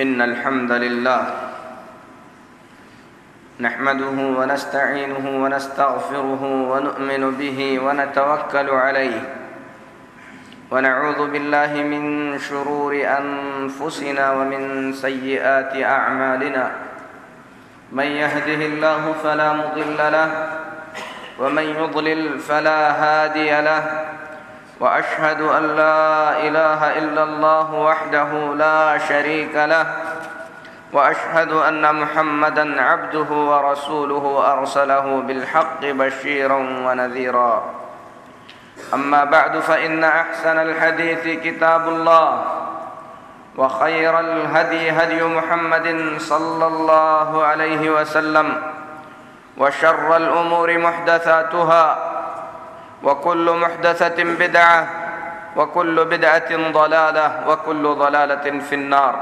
إن الحمد لله نحمده ونستعينه ونستغفره ونؤمن به ونتوكل عليه ونعوذ بالله من شرور أنفسنا ومن سيئات أعمالنا من يهده الله فلا مضل له ومن يضلل فلا هادي له وأشهد أن لا إله إلا الله وحده لا شريك له وأشهد أن محمدًا عبده ورسوله أرسله بالحق بشيرًا ونذيرًا أما بعد فإن أحسن الحديث كتاب الله وخير الهدي هدي محمد صلى الله عليه وسلم وشر الأمور محدثاتها وكل محدثة بدعة وكل بدعة ضلالة وكل ضلالة في النار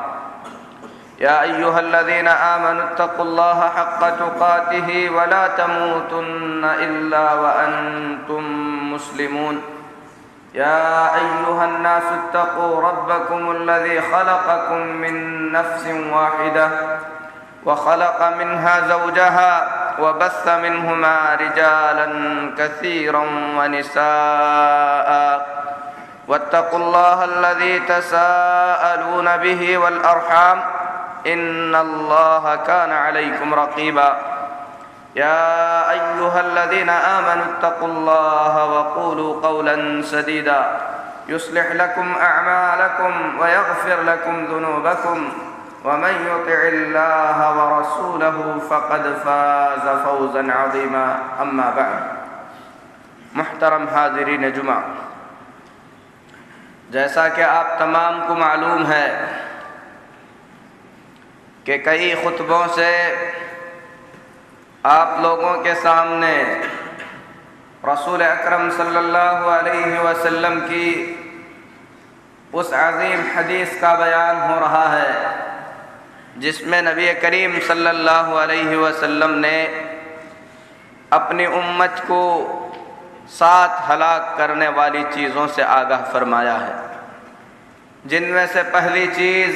يا أيها الذين آمنوا اتقوا الله حق تقاته ولا تموتن إلا وأنتم مسلمون يا أيها الناس اتقوا ربكم الذي خلقكم من نفس واحدة وخلق منها زوجها وبث منهما رجالا كثيرا ونساء واتقوا الله الذي تساءلون به والأرحام إن الله كان عليكم رقيبا يا أيها الذين آمنوا اتقوا الله وقولوا قولا سديدا يصلح لكم أعمالكم ويغفر لكم ذنوبكم ومن يطع الله ورسوله فقد فاز فوزا عظيما أما بعد محترم حاضرین جمعہ، جیسا کہ آپ تمام کو معلوم ہے کہ کئی خطبوں سے آپ لوگوں کے سامنے رسول اکرم صلی اللہ علیہ وسلم کی اس عظیم حدیث کا بیان ہو رہا ہے جس میں نبی کریم صلی اللہ علیہ وسلم نے اپنی امت کو 7 ہلاک کرنے والی چیزوں سے آگاہ فرمایا ہے، جن میں سے پہلی چیز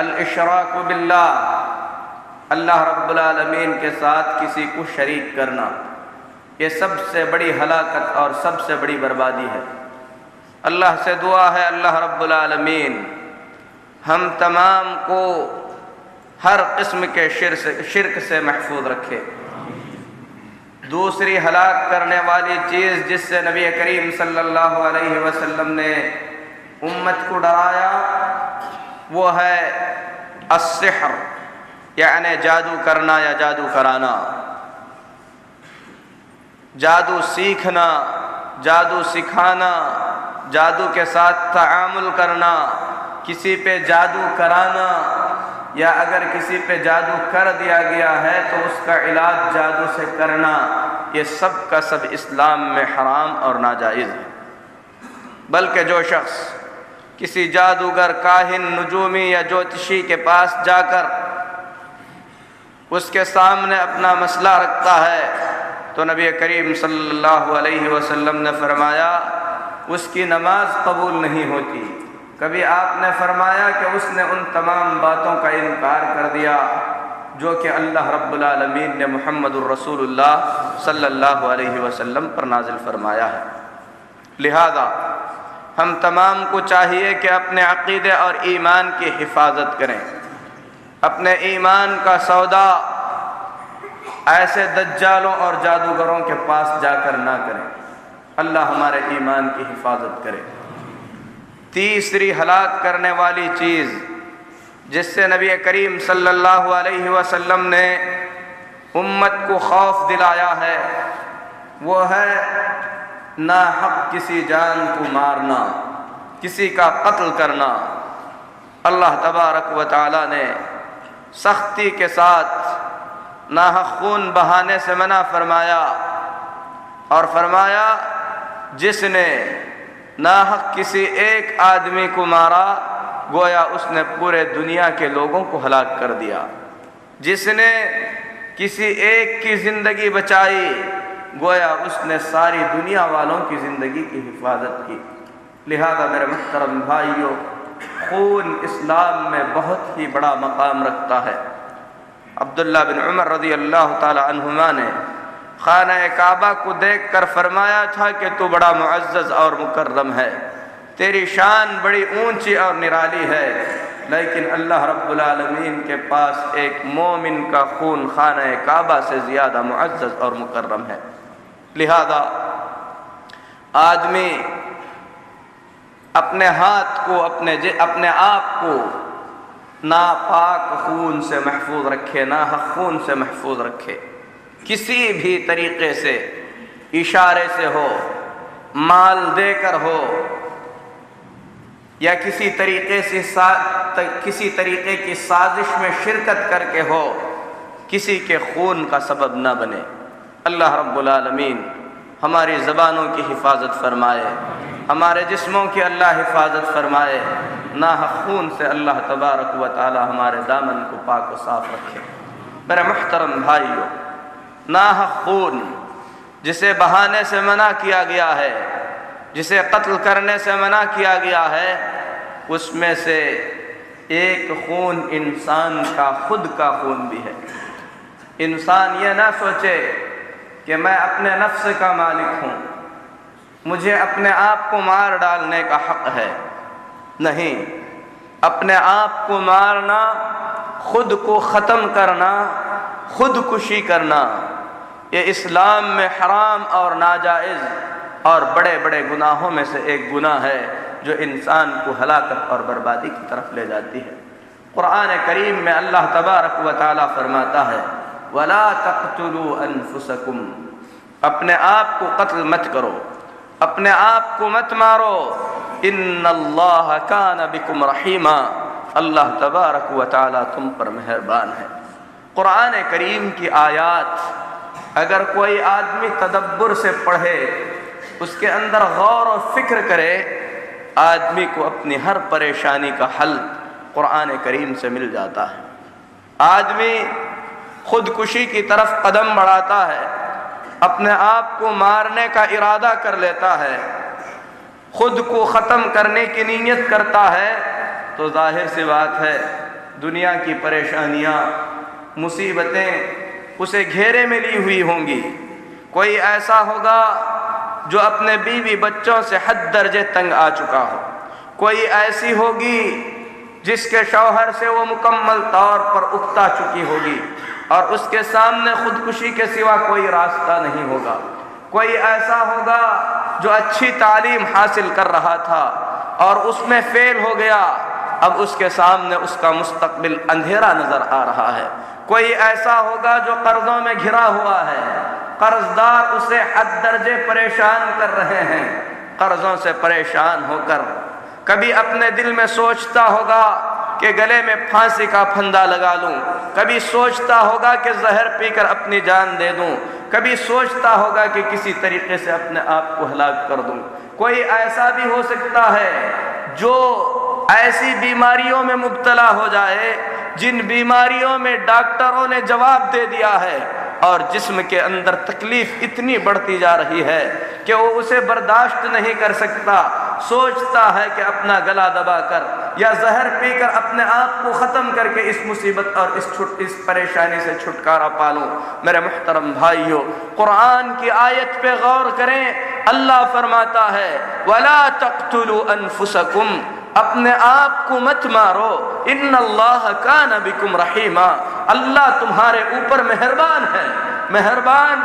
الاشراک باللہ، اللہ رب العالمین کے ساتھ کسی کو شریک کرنا۔ یہ سب سے بڑی ہلاکت اور سب سے بڑی بربادی ہے۔ اللہ سے دعا ہے اللہ رب العالمین ہم تمام کو ہر قسم کے شرک سے محفوظ رکھے۔ دوسری ہلاک کرنے والی چیز جس سے نبی کریم صلی اللہ علیہ وسلم نے امت کو ڈرایا وہ ہے السحر، یعنی جادو کرنا یا جادو کرانا، جادو سیکھنا، جادو سکھانا، جادو کے ساتھ تعامل کرنا، کسی پہ جادو کرانا، یا اگر کسی پہ جادو کر دیا گیا ہے تو اس کا علاج جادو سے کرنا، یہ سب کا سب اسلام میں حرام اور ناجائز ہے۔ بلکہ جو شخص کسی جادوگر، کاہن، نجومی یا جوتشی کے پاس جا کر اس کے سامنے اپنا مسئلہ رکھتا ہے تو نبی کریم صلی اللہ علیہ وسلم نے فرمایا اس کی نماز قبول نہیں ہوتی۔ کبھی آپ نے فرمایا کہ اس نے ان تمام باتوں کا انکار کر دیا جو کہ اللہ رب العالمین نے محمد الرسول اللہ صلی اللہ علیہ وسلم پر نازل فرمایا ہے۔ لہذا ہم تمام کو چاہیے کہ اپنے عقیدے اور ایمان کی حفاظت کریں، اپنے ایمان کا سودا ایسے دجالوں اور جادوگروں کے پاس جا کر نہ کریں۔ اللہ ہمارے ایمان کی حفاظت کرے۔ تیسری ہلاک کرنے والی چیز جس سے نبی کریم صلی اللہ علیہ وسلم نے امت کو خوف دلایا ہے وہ ہے ناحق کسی جان کو مارنا، کسی کا قتل کرنا۔ اللہ تبارک و تعالی نے سختی کے ساتھ ناحق خون بہانے سے منع فرمایا اور فرمایا جس نے ناحق کسی ایک آدمی کو مارا گویا اس نے پورے دنیا کے لوگوں کو ہلاک کر دیا، جس نے کسی ایک کی زندگی بچائی گویا اس نے ساری دنیا والوں کی زندگی کی حفاظت کی۔ لہذا میرے محترم بھائیوں، خون اسلام میں بہت ہی بڑا مقام رکھتا ہے۔ عبداللہ بن عمر رضی اللہ تعالی عنہما نے خانہ کعبہ کو دیکھ کر فرمایا تھا کہ تو بڑا معزز اور مکرم ہے، تیری شان بڑی اونچی اور نرالی ہے، لیکن اللہ رب العالمین کے پاس ایک مومن کا خون خانہ کعبہ سے زیادہ معزز اور مکرم ہے۔ لہذا آدمی اپنے ہاتھ کو اپنے آپ کو ناپاک خون سے محفوظ رکھے، ناحق خون سے محفوظ رکھے، کسی بھی طریقے سے، اشارے سے ہو، مال دے کر ہو، یا کسی طریقے کی سازش میں شرکت کر کے ہو، کسی کے خون کا سبب نہ بنے۔ اللہ رب العالمین ہماری زبانوں کی حفاظت فرمائے، ہمارے جسموں کی اللہ حفاظت فرمائے، ناحق خون سے اللہ تبارک و تعالی ہمارے دامن کو پاک و صاف رکھے۔ میرے محترم بھائیو، ناحق خون جسے بہانے سے منع کیا گیا ہے، جسے قتل کرنے سے منع کیا گیا ہے، اس میں سے ایک خون انسان کا خود کا خون بھی ہے۔ انسان یہ نہ سوچے کہ میں اپنے نفس کا مالک ہوں، مجھے اپنے آپ کو مار ڈالنے کا حق ہے۔ نہیں، اپنے آپ کو مارنا، خود کو ختم کرنا، خودکشی کرنا، یہ اسلام میں حرام اور ناجائز اور بڑے بڑے گناہوں میں سے ایک گناہ ہے جو انسان کو ہلاکت اور بربادی کی طرف لے جاتی ہے۔ قرآن کریم میں اللہ تبارک و تعالیٰ فرماتا ہے وَلَا تَقْتُلُوا أَنفُسَكُمْ، اپنے آپ کو قتل مت کرو، اپنے آپ کو مت مارو، إِنَّ اللَّهَ كَانَ بِكُمْ رَحِيمًا، اللہ تبارک و تعالیٰ تم پر مہربان ہے۔ قرآن کریم کی آیات اگر کوئی آدمی تدبر سے پڑھے، اس کے اندر غور و فکر کرے، آدمی کو اپنی ہر پریشانی کا حل قرآن کریم سے مل جاتا ہے۔ آدمی خودکشی کی طرف قدم بڑھاتا ہے، اپنے آپ کو مارنے کا ارادہ کر لیتا ہے، خود کو ختم کرنے کی نیت کرتا ہے، تو ظاہر سی بات ہے دنیا کی پریشانیاں، مصیبتیں اسے گھیرے میں لی ہوئی ہوں گی۔ کوئی ایسا ہوگا جو اپنے بیوی بچوں سے حد درجے تنگ آ چکا ہو، کوئی ایسی ہوگی جس کے شوہر سے وہ مکمل طور پر اکتا چکی ہوگی اور اس کے سامنے خودکشی کے سوا کوئی راستہ نہیں ہوگا، کوئی ایسا ہوگا جو اچھی تعلیم حاصل کر رہا تھا اور اس میں فیل ہو گیا، اب اس کے سامنے اس کا مستقبل اندھیرا نظر آ رہا ہے، کوئی ایسا ہوگا جو قرضوں میں گھرا ہوا ہے، قرض دار اسے حد درجے پریشان کر رہے ہیں، قرضوں سے پریشان ہو کر کبھی اپنے دل میں سوچتا ہوگا کہ گلے میں پھانسی کا پھندا لگا لوں، کبھی سوچتا ہوگا کہ زہر پی کر اپنی جان دے دوں، کبھی سوچتا ہوگا کہ کسی طریقے سے اپنے آپ کو ہلاک کر دوں۔ کوئی ایسا بھی ہو سکتا ہے جو ایسی بیماریوں میں مبتلا ہو جائے جن بیماریوں میں ڈاکٹروں نے جواب دے دیا ہے اور جسم کے اندر تکلیف اتنی بڑھتی جا رہی ہے کہ وہ اسے برداشت نہیں کر سکتا، سوچتا ہے کہ اپنا گلا دبا کر یا زہر پی کر اپنے آپ کو ختم کر کے اس مصیبت اور اس پریشانی سے چھٹکارا پالوں۔ میرے محترم بھائیو، قرآن کی آیت پہ غور کریں، اللہ فرماتا ہے وَلَا تَقْتُلُوا أَنفُسَكُمْ، اپنے آپ کو مت مارو، ان اللہ کان بکم رحیما، اللہ تمہارے اوپر مہربان ہے، مہربان،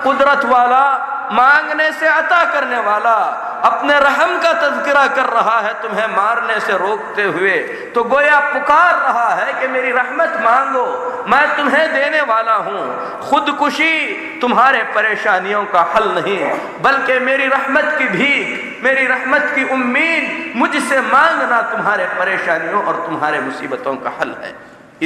قدرت والا، مانگنے سے عطا کرنے والا، اپنے رحم کا تذکرہ کر رہا ہے تمہیں مارنے سے روکتے ہوئے، تو گویا پکار رہا ہے کہ میری رحمت مانگو، میں تمہیں دینے والا ہوں۔ خودکشی تمہارے پریشانیوں کا حل نہیں، بلکہ میری رحمت کی بھیک، میری رحمت کی امید، مجھ سے مانگنا تمہارے پریشانیوں اور تمہارے مصیبتوں کا حل ہے۔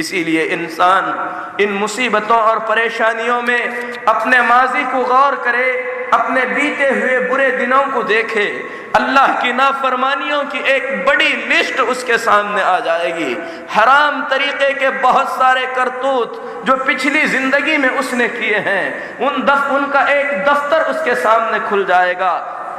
اسی لیے انسان ان مصیبتوں اور پریشانیوں میں اپنے ماضی کو غور کرے، اپنے بیتے ہوئے برے دنوں کو دیکھے، اللہ کی نافرمانیوں کی ایک بڑی لسٹ اس کے سامنے آ جائے گی، حرام طریقے کے بہت سارے کرتوت جو پچھلی زندگی میں اس نے کیے ہیں، ان کا ایک دفتر اس کے سامنے کھل جائے گا۔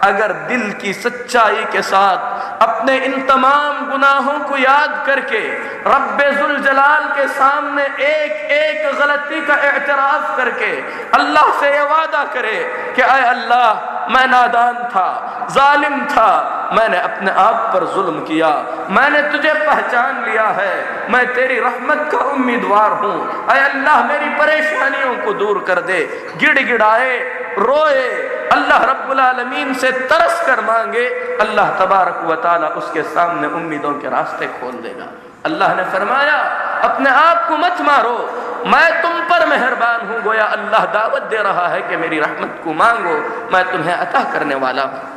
اگر دل کی سچائی کے ساتھ اپنے ان تمام گناہوں کو یاد کر کے رب ذوالجلال کے سامنے ایک ایک غلطی کا اعتراف کر کے اللہ سے یہ وعدہ کرے کہ اے اللہ میں نادان تھا، ظالم تھا، میں نے اپنے آپ پر ظلم کیا، میں نے تجھے پہچان لیا ہے، میں تیری رحمت کا امیدوار ہوں، اے اللہ میری پریشانیوں کو دور کر دے، گڑ گڑائے، روئے، اللہ رب العالمین سے ترس کر مانگے، اللہ تبارک و تعالی اس کے سامنے امیدوں کے راستے کھول دے گا۔ اللہ نے فرمایا اپنے آپ کو مت مارو، میں تم پر مہربان ہوں، گویا اللہ دعوت دے رہا ہے کہ میری رحمت کو مانگو، میں تمہیں عطا کرنے والا ہوں۔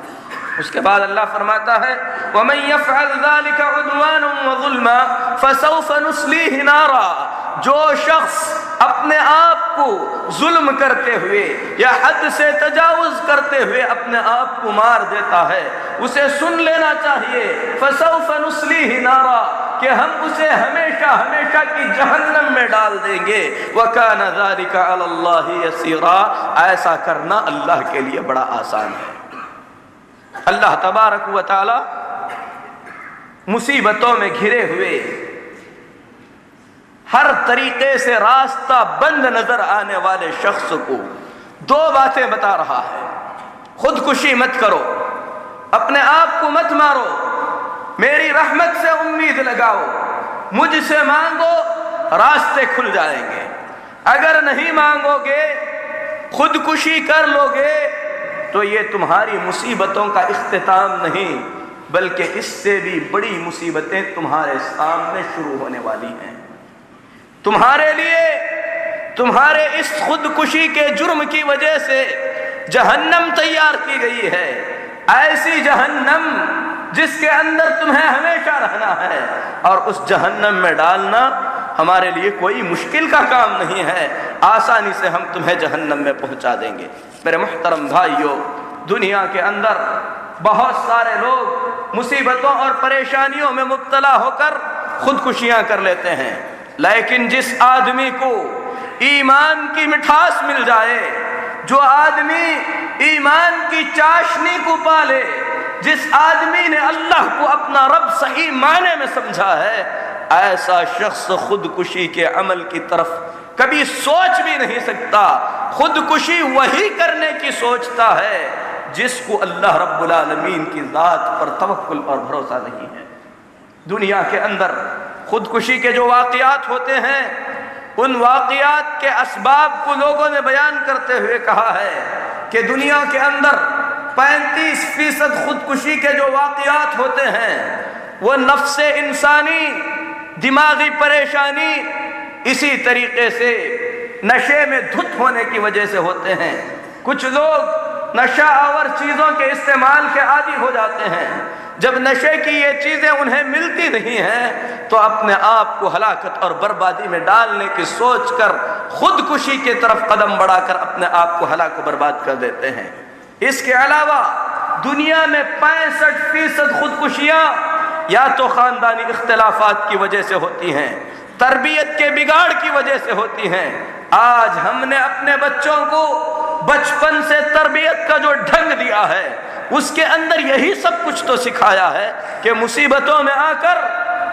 اس کے بعد اللہ فرماتا ہے وَمَن يَفْعَلْ ذَلِكَ عُدْوَانًا وَظُلْمًا فَسَوْفَ نُصْلِيهِ نَارًا، جو شخص اپنے آپ کو ظلم کرتے ہوئے یا حد سے تجاوز کرتے ہوئے اپنے آپ کو مار دیتا ہے، اسے سن لینا چاہیے فَسَوْفَ نُصْلِيهِ نَارًا، کہ ہم اسے ہمیشہ ہمیشہ کی جہنم میں ڈال دیں گے، وَكَانَ ذَلِكَ عَلَى اللَّهِ يَسِيرًا، ایسا کرنا اللہ کے لیے بڑا آسان ہے۔ اللہ تبارک و تعالی مصیبتوں میں گھرے ہوئے ہر طریقے سے راستہ بند نظر آنے والے شخص کو دو باتیں بتا رہا ہے۔ خودکشی مت کرو، اپنے آپ کو مت مارو، میری رحمت سے امید لگاؤ، مجھ سے مانگو، راستے کھل جائیں گے۔ اگر نہیں مانگو گے، خودکشی کر لو گے، تو یہ تمہاری مصیبتوں کا اختتام نہیں بلکہ اس سے بھی بڑی مصیبتیں تمہارے سامنے شروع ہونے والی ہیں۔ تمہارے لیے تمہارے اس خودکشی کے جرم کی وجہ سے جہنم تیار کی گئی ہے، ایسی جہنم جس کے اندر تمہیں ہمیشہ رہنا ہے، اور اس جہنم میں ڈالنا ہمارے لیے کوئی مشکل کا کام نہیں ہے، آسانی سے ہم تمہیں جہنم میں پہنچا دیں گے۔ میرے محترم بھائیوں، دنیا کے اندر بہت سارے لوگ مصیبتوں اور پریشانیوں میں مبتلا ہو کر خودکشیاں کر لیتے ہیں، لیکن جس آدمی کو ایمان کی مٹھاس مل جائے، جو آدمی ایمان کی چاشنی کو پالے، جس آدمی نے اللہ کو اپنا رب صحیح معنی میں سمجھا ہے، ایسا شخص خودکشی کے عمل کی طرف کبھی سوچ بھی نہیں سکتا۔ خودکشی وہی کرنے کی سوچتا ہے جس کو اللہ رب العالمین کی ذات پر توکل اور بھروسہ نہیں ہے۔ دنیا کے اندر خودکشی کے جو واقعات ہوتے ہیں، ان واقعات کے اسباب کو لوگوں نے بیان کرتے ہوئے کہا ہے کہ دنیا کے اندر 35% خودکشی کے جو واقعات ہوتے ہیں وہ نفس انسانی، دماغی پریشانی، اسی طریقے سے نشے میں دھت ہونے کی وجہ سے ہوتے ہیں۔ کچھ لوگ نشہ آور چیزوں کے استعمال کے عادی ہو جاتے ہیں، جب نشے کی یہ چیزیں انہیں ملتی نہیں ہیں تو اپنے آپ کو ہلاکت اور بربادی میں ڈالنے کی سوچ کر خودکشی کی طرف قدم بڑھا کر اپنے آپ کو ہلاک و برباد کر دیتے ہیں۔ اس کے علاوہ دنیا میں 65% خودکشیاں یا تو خاندانی اختلافات کی وجہ سے ہوتی ہیں، تربیت کے بگاڑ کی وجہ سے ہوتی ہیں۔ آج ہم نے اپنے بچوں کو بچپن سے تربیت کا جو ڈھنگ دیا ہے، اس کے اندر یہی سب کچھ تو سکھایا ہے کہ مصیبتوں میں آ کر،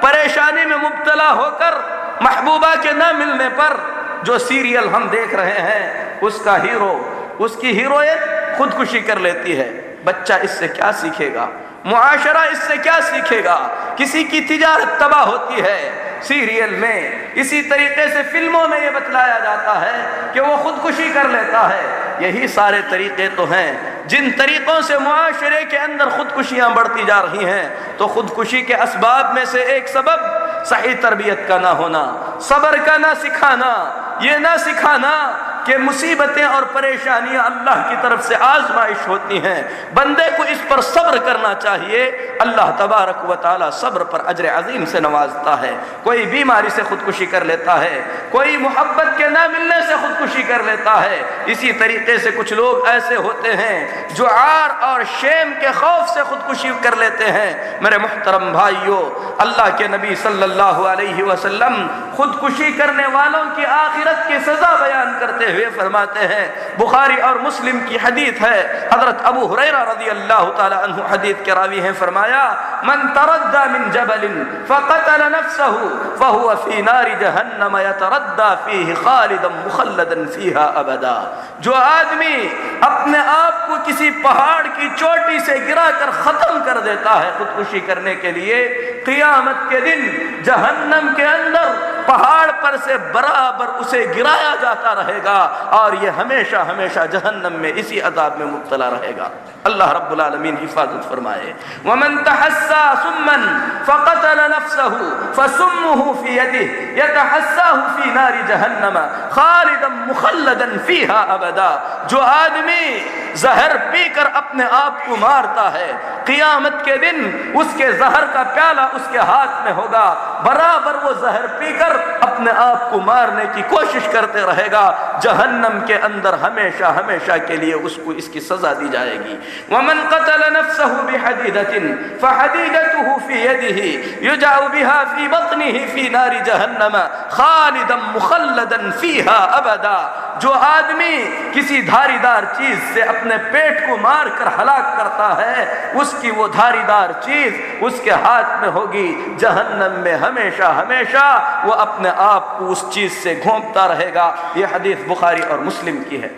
پریشانی میں مبتلا ہو کر، محبوبہ کے نہ ملنے پر جو سیریل ہم دیکھ رہے ہیں، اس کا ہیرو، اس کی ہیروئن خودکشی کر لیتی ہے۔ بچہ اس سے کیا سیکھے گا؟ معاشرہ اس سے کیا سیکھے گا؟ کسی کی تجارت تباہ ہوتی ہے سیریل میں، اسی طریقے سے فلموں میں یہ بتلایا جاتا ہے کہ وہ خودکشی کر لیتا ہے۔ یہی سارے طریقے تو ہیں جن طریقوں سے معاشرے کے اندر خودکشیاں بڑھتی جا رہی ہیں۔ تو خودکشی کے اسباب میں سے ایک سبب صحیح تربیت کا نہ ہونا، صبر کا نہ سکھانا، یہ نہ سکھانا کہ مصیبتیں اور پریشانیاں اللہ کی طرف سے آزمائش ہوتی ہیں، بندے کو اس پر صبر کرنا چاہیے۔ اللہ تبارک و تعالی صبر پر اجر عظیم سے نوازتا ہے۔ کوئی بیماری سے خودکشی کر لیتا ہے، کوئی محبت کے نہ ملنے سے خودکشی کر لیتا ہے، اسی طریقے سے کچھ لوگ ایسے ہوتے ہیں جو عار اور شیم کے خوف سے خودکشی کر لیتے ہیں۔ میرے محترم بھائیوں، اللہ کے نبی صلی اللہ علیہ وسلم خودکشی کرنے والوں کی آخرت کی سزا بیان کرتے ہوئے فرماتے ہیں، بخاری اور مسلم کی حدیث ہے، حضرت ابو ہریرہ رضی اللہ تعالی عنہ حدیث کے راوی ہیں، فرمایا من تردى من جبل فقتل نفسه فهو في نار جہنم يتردى فيه خالدا مخلدا فيها ابدا۔ جو آدمی اپنے آپ کو کسی پہاڑ کی چوٹی سے گرا کر ختم کر دیتا ہے خودکشی کرنے کے لیے، قیامت کے دن جہنم کے اندر پہاڑ پر سے برابر اسے گرایا جاتا رہے گا، اور یہ ہمیشہ ہمیشہ جہنم میں اسی عذاب میں مبتلا رہے گا۔ اللہ رب العالمین حفاظت فرمائے۔ ومن تحسى سما فقتل نفسه فسمه في يده يتحساه في نار جہنم خالدا مخلدا فيها ابدا۔ جو آدمی زہر پی کر اپنے آپ کو مارتا ہے، قیامت کے دن اس کے زہر کا پیالہ اس کے ہاتھ میں ہوگا، برابر وہ زہر پی کر اپنے آپ کو مارنے کی کوشش کرتے رہے گا، جہنم کے اندر ہمیشہ ہمیشہ کے لیے اس کو اس کی سزا دی جائے گی۔ ومن قتل نفسه بحديدة فحديدته في يده يجع بها في بطنه في نار جہنم خالدا مخلدا فيها ابدا۔ جو آدمی کسی دھاری دار چیز سے اپنے پیٹ کو مار کر ہلاک کرتا ہے، اس کی وہ دھاری دار چیز اس کے ہاتھ میں ہوگی، جہنم میں ہمیشہ ہمیشہ وہ اپنے آپ کو اس چیز سے گھونپتا رہے گا۔ یہ حدیث بخاری اور مسلم کی ہے۔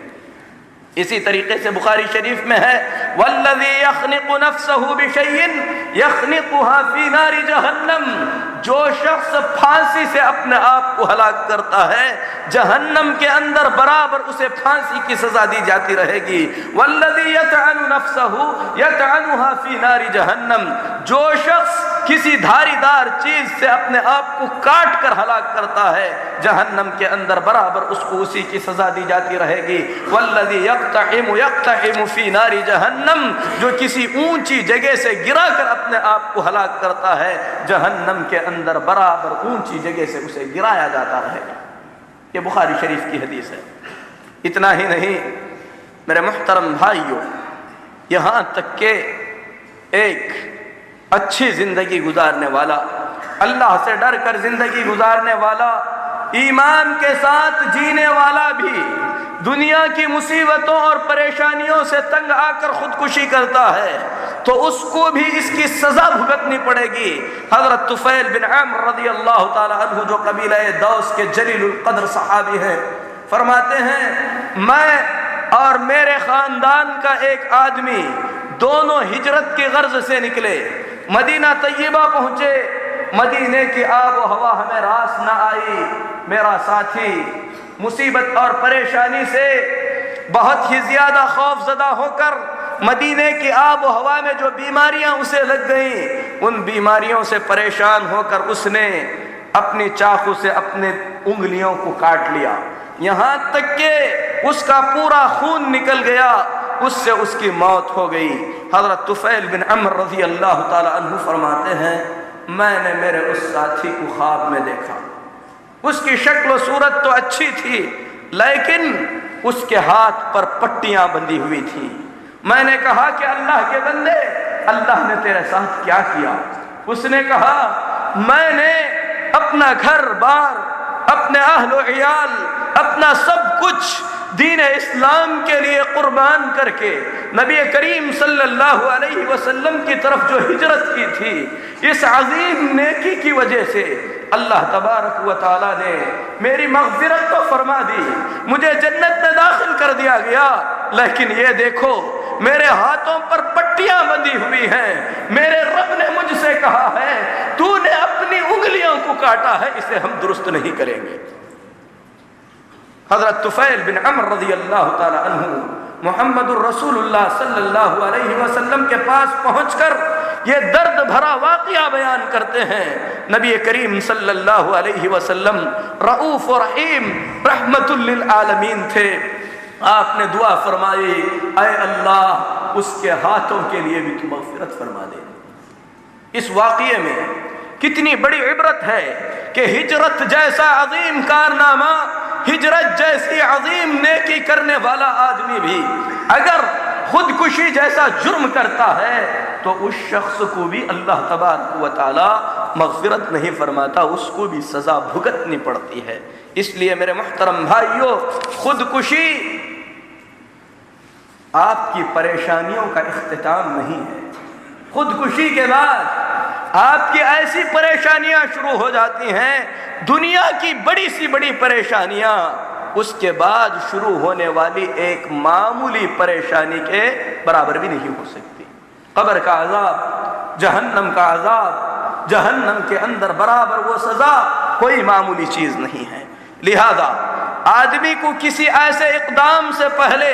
اسی طریقے سے بخاری شریف میں ہے والذی یخنق نفسه بشیء یخنقها فی نار جہنم۔ جو شخص پھانسی سے اپنے آپ کو ہلاک کرتا ہے، جہنم کے اندر برابر اسے پھانسی کی سزا دی جاتی رہے گی۔ والذی یطعن نفسه یطعنها فی نار جہنم۔ جو شخص کسی دھاری دار چیز سے اپنے آپ کو کاٹ کر ہلاک کرتا ہے، جہنم کے اندر برابر اس کو اسی کی سزا دی جاتی رہے گی۔ والذی یقتحم فی نار جہنم۔ جو کسی اونچی جگہ سے گرا کر اپنے آپ کو ہلاک کرتا ہے، جہنم کے اندر برابر اونچی جگہ سے اسے گرایا جاتا رہے گا۔ یہ بخاری شریف کی حدیث ہے۔ اتنا ہی نہیں میرے محترم بھائیوں، یہاں تک کہ ایک اچھی زندگی گزارنے والا، اللہ سے ڈر کر زندگی گزارنے والا، ایمان کے ساتھ جینے والا بھی دنیا کی مصیبتوں اور پریشانیوں سے تنگ آ کر خودکشی کرتا ہے تو اس کو بھی اس کی سزا بھگتنی پڑے گی۔ حضرت طفیل بن عمرو رضی اللہ تعالی عنہ جو قبیلہ دوس کے جلیل القدر صحابی ہیں، فرماتے ہیں میں اور میرے خاندان کا ایک آدمی دونوں ہجرت کی غرض سے نکلے، مدینہ طیبہ پہنچے، مدینے کی آب و ہوا ہمیں راس نہ آئی، میرا ساتھی مصیبت اور پریشانی سے بہت ہی زیادہ خوف زدہ ہو کر مدینے کی آب و ہوا میں جو بیماریاں اسے لگ گئیں، ان بیماریوں سے پریشان ہو کر اس نے اپنی چاقو سے اپنے انگلیوں کو کاٹ لیا، یہاں تک کہ اس کا پورا خون نکل گیا، اس سے اس کی موت ہو گئی۔ حضرت طفیل بن عمرو رضی اللہ تعالی عنہ فرماتے ہیں میں نے میرے اس ساتھی کو خواب میں دیکھا، اس کی شکل و صورت تو اچھی تھی لیکن اس کے ہاتھ پر پٹیاں بندھی ہوئی تھیں۔ میں نے کہا کہ اللہ کے بندے، اللہ نے تیرے ساتھ کیا کیا؟ اس نے کہا میں نے اپنا گھر بار، اپنے اہل و عیال، اپنا سب کچھ دین اسلام کے لیے قربان کر کے نبی کریم صلی اللہ علیہ وسلم کی طرف جو ہجرت کی تھی، اس عظیم نیکی کی وجہ سے اللہ تبارک و تعالیٰ نے میری مغفرت تو فرما دی، مجھے جنت میں داخل کر دیا گیا، لیکن یہ دیکھو میرے ہاتھوں پر پٹیاں بندھی ہوئی ہیں، میرے رب نے مجھ سے کہا ہے تو نے اپنی انگلیوں کو کاٹا ہے، اسے ہم درست نہیں کریں گے۔ حضرت طفیل بن عمرو رضی اللہ تعالی عنہ محمد الرسول اللہ صلی اللہ علیہ وسلم کے پاس پہنچ کر یہ درد بھرا واقعہ بیان کرتے ہیں۔ نبی کریم صلی اللہ علیہ وسلم رؤوف و رحیم رحمت للعالمین تھے، آپ نے دعا فرمائی اے اللہ اس کے ہاتھوں کے لیے بھی تو مغفرت فرما دے۔ اس واقعے میں کتنی بڑی عبرت ہے کہ ہجرت جیسا عظیم کارنامہ، ہجرت جیسی عظیم نیکی کرنے والا آدمی بھی اگر خودکشی جیسا جرم کرتا ہے تو اس شخص کو بھی اللہ تبارک و تعالی مغفرت نہیں فرماتا، اس کو بھی سزا بھگتنی پڑتی ہے۔ اس لیے میرے محترم بھائیوں، خودکشی آپ کی پریشانیوں کا اختتام نہیں ہے۔ خودکشی کے بعد آپ کی ایسی پریشانیاں شروع ہو جاتی ہیں، دنیا کی بڑی سی بڑی پریشانیاں اس کے بعد شروع ہونے والی ایک معمولی پریشانی کے برابر بھی نہیں ہو سکتی۔ قبر کا عذاب، جہنم کا عذاب، جہنم کے اندر برابر وہ سزا کوئی معمولی چیز نہیں ہے۔ لہذا آدمی کو کسی ایسے اقدام سے پہلے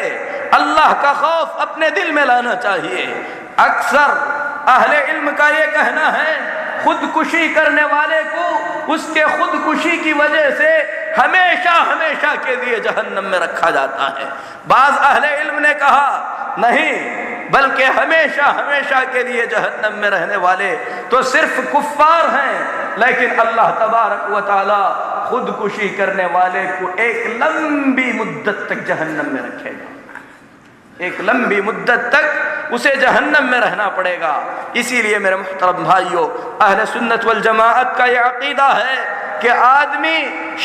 اللہ کا خوف اپنے دل میں لانا چاہیے۔ اکثر اہل علم کا یہ کہنا ہے، خودکشی کرنے والے کو اس کے خودکشی کی وجہ سے ہمیشہ ہمیشہ کے لیے جہنم میں رکھا جاتا ہے۔ بعض اہل علم نے کہا نہیں، بلکہ ہمیشہ ہمیشہ کے لیے جہنم میں رہنے والے تو صرف کفار ہیں، لیکن اللہ تبارک و تعالی خودکشی کرنے والے کو ایک لمبی مدت تک جہنم میں رکھے گا، ایک لمبی مدت تک اسے جہنم میں رہنا پڑے گا۔ اسی لیے میرے محترم بھائیوں، اہل سنت والجماعت کا یہ عقیدہ ہے کہ آدمی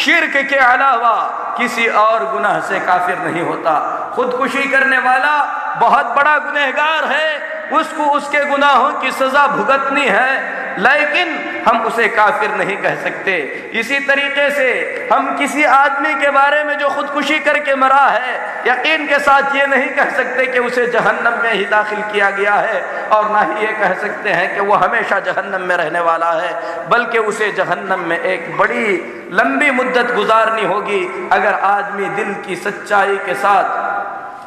شرک کے علاوہ کسی اور گناہ سے کافر نہیں ہوتا۔ خودکشی کرنے والا بہت بڑا گنہگار ہے، اس کو اس کے گناہوں کی سزا بھگتنی ہے، لیکن ہم اسے کافر نہیں کہہ سکتے۔ اسی طریقے سے ہم کسی آدمی کے بارے میں جو خودکشی کر کے مرا ہے، یقین کے ساتھ یہ نہیں کہہ سکتے کہ اسے جہنم میں ہی داخل کیا گیا ہے، اور نہ ہی یہ کہہ سکتے ہیں کہ وہ ہمیشہ جہنم میں رہنے والا ہے، بلکہ اسے جہنم میں ایک بڑی لمبی مدت گزارنی ہوگی۔ اگر آدمی دل کی سچائی کے ساتھ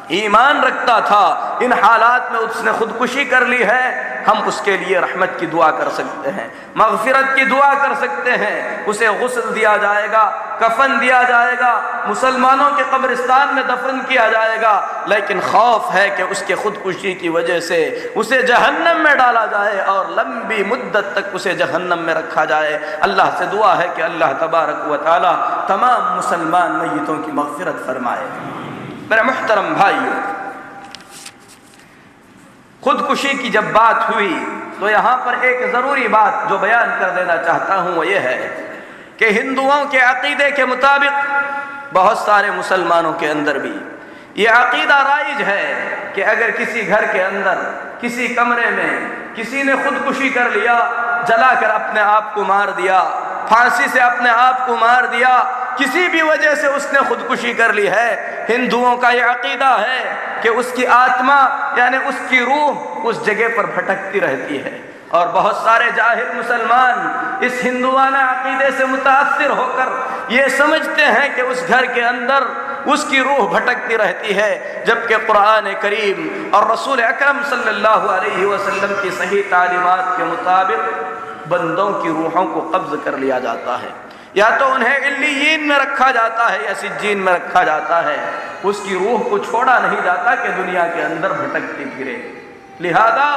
ایمان رکھتا تھا، ان حالات میں اس نے خودکشی کر لی ہے، ہم اس کے لیے رحمت کی دعا کر سکتے ہیں، مغفرت کی دعا کر سکتے ہیں، اسے غسل دیا جائے گا، کفن دیا جائے گا، مسلمانوں کے قبرستان میں دفن کیا جائے گا، لیکن خوف ہے کہ اس کے خودکشی کی وجہ سے اسے جہنم میں ڈالا جائے اور لمبی مدت تک اسے جہنم میں رکھا جائے۔ اللہ سے دعا ہے کہ اللہ تبارک و تعالی تمام مسلمان میتوں کی مغفرت فرمائے۔ میرے محترم بھائیو، خودکشی کی جب بات ہوئی تو یہاں پر ایک ضروری بات جو بیان کر دینا چاہتا ہوں وہ یہ ہے کہ ہندوؤں کے عقیدے کے مطابق بہت سارے مسلمانوں کے اندر بھی یہ عقیدہ رائج ہے کہ اگر کسی گھر کے اندر کسی کمرے میں کسی نے خودکشی کر لیا، جلا کر اپنے آپ کو مار دیا، پھانسی سے اپنے آپ کو مار دیا، کسی بھی وجہ سے اس نے خودکشی کر لی ہے، ہندوؤں کا یہ عقیدہ ہے کہ اس کی آتما یعنی اس کی روح اس جگہ پر بھٹکتی رہتی ہے۔ اور بہت سارے جاہل مسلمان اس ہندوانہ عقیدے سے متاثر ہو کر یہ سمجھتے ہیں کہ اس گھر کے اندر اس کی روح بھٹکتی رہتی ہے، جبکہ قرآن کریم اور رسول اکرم صلی اللہ علیہ وسلم کی صحیح تعلیمات کے مطابق بندوں کی روحوں کو قبض کر لیا جاتا ہے، یا تو انہیں علیین میں رکھا جاتا ہے یا سجین میں رکھا جاتا ہے، اس کی روح کو چھوڑا نہیں جاتا کہ دنیا کے اندر بھٹکتی پھرے۔ لہذا